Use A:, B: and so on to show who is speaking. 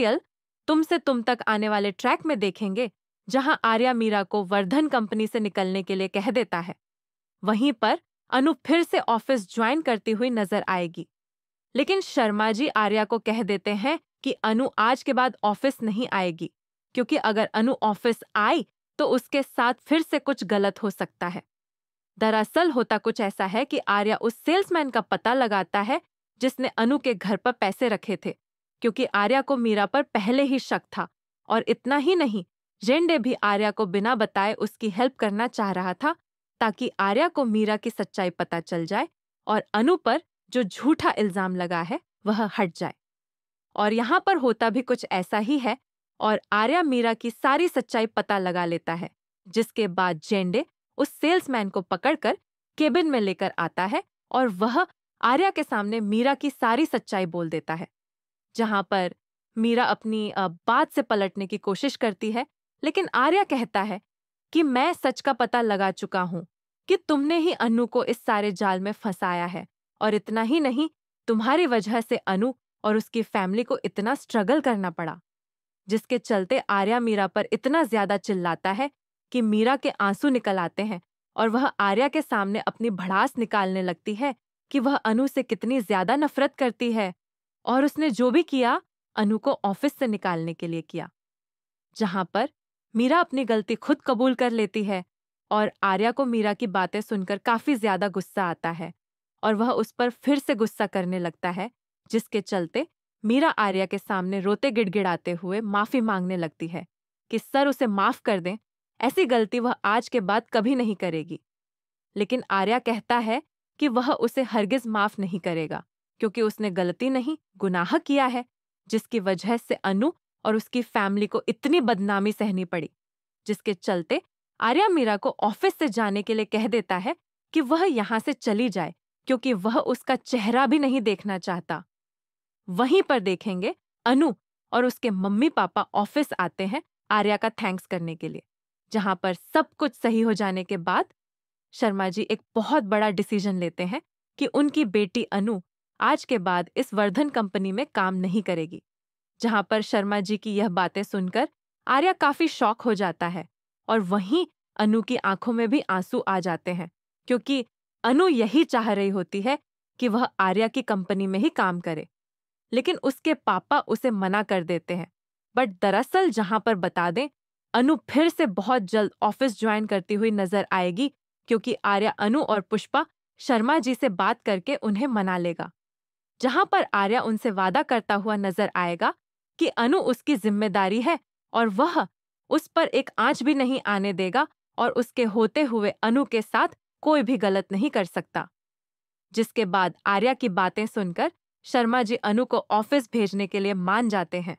A: Serial तुम से तुम तक आने वाले ट्रैक में देखेंगे, जहां आर्या मीरा को वर्धन कंपनी से निकलने के लिए कह देता है, वहीं पर अनु फिर से ऑफिस ज्वाइन करती हुई नजर आएगी। लेकिन शर्मा जी आर्या को कह देते हैं कि अनु आज के बाद ऑफिस नहीं आएगी, क्योंकि अगर अनु ऑफिस आई तो उसके साथ फिर से कुछ गलत हो सकता है। दरअसल होता कुछ ऐसा है कि आर्या उस सेल्समैन का पता लगाता है जिसने अनु के घर पर पैसे रखे थे, क्योंकि आर्या को मीरा पर पहले ही शक था। और इतना ही नहीं, जेंडे भी आर्या को बिना बताए उसकी हेल्प करना चाह रहा था, ताकि आर्या को मीरा की सच्चाई पता चल जाए और अनु पर जो झूठा इल्जाम लगा है वह हट जाए। और यहाँ पर होता भी कुछ ऐसा ही है और आर्या मीरा की सारी सच्चाई पता लगा लेता है, जिसके बाद जेंडे उस सेल्समैन को पकड़कर केबिन में लेकर आता है और वह आर्या के सामने मीरा की सारी सच्चाई बोल देता है। जहां पर मीरा अपनी बात से पलटने की कोशिश करती है, लेकिन आर्या कहता है कि मैं सच का पता लगा चुका हूं कि तुमने ही अनु को इस सारे जाल में फंसाया है, और इतना ही नहीं, तुम्हारी वजह से अनु और उसकी फैमिली को इतना स्ट्रगल करना पड़ा। जिसके चलते आर्या मीरा पर इतना ज्यादा चिल्लाता है कि मीरा के आंसू निकल आते हैं और वह आर्या के सामने अपनी भड़ास निकालने लगती है कि वह अनु से कितनी ज्यादा नफरत करती है और उसने जो भी किया अनु को ऑफिस से निकालने के लिए किया। जहां पर मीरा अपनी गलती खुद कबूल कर लेती है और आर्या को मीरा की बातें सुनकर काफी ज्यादा गुस्सा आता है और वह उस पर फिर से गुस्सा करने लगता है, जिसके चलते मीरा आर्या के सामने रोते गिड़गिड़ाते हुए माफी मांगने लगती है कि सर उसे माफ कर दें, ऐसी गलती वह आज के बाद कभी नहीं करेगी। लेकिन आर्या कहता है कि वह उसे हरगिज माफ नहीं करेगा, क्योंकि उसने गलती नहीं गुनाह किया है, जिसकी वजह से अनु और उसकी फैमिली को इतनी बदनामी सहनी पड़ी। जिसके चलते आर्या मीरा को ऑफिस से जाने के लिए कह देता है कि वह यहाँ से चली जाए, क्योंकि वह उसका चेहरा भी नहीं देखना चाहता। वहीं पर देखेंगे अनु और उसके मम्मी पापा ऑफिस आते हैं आर्या का थैंक्स करने के लिए, जहां पर सब कुछ सही हो जाने के बाद शर्मा जी एक बहुत बड़ा डिसीजन लेते हैं कि उनकी बेटी अनु आज के बाद इस वर्धन कंपनी में काम नहीं करेगी। जहां पर शर्मा जी की यह बातें सुनकर आर्या काफी शॉक हो जाता है और वहीं अनु की आंखों में भी आंसू आ जाते हैं, क्योंकि अनु यही चाह रही होती है कि वह आर्या की कंपनी में ही काम करे। लेकिन उसके पापा उसे मना कर देते हैं। बट दरअसल जहां पर बता दें, अनु फिर से बहुत जल्द ऑफिस ज्वाइन करती हुई नजर आएगी, क्योंकि आर्या अनु और पुष्पा शर्मा जी से बात करके उन्हें मना लेगा। जहां पर आर्या उनसे वादा करता हुआ नजर आएगा कि अनु उसकी जिम्मेदारी है और वह उस पर एक आंच भी नहीं आने देगा और उसके होते हुए अनु के साथ कोई भी गलत नहीं कर सकता। जिसके बाद आर्या की बातें सुनकर शर्मा जी अनु को ऑफिस भेजने के लिए मान जाते हैं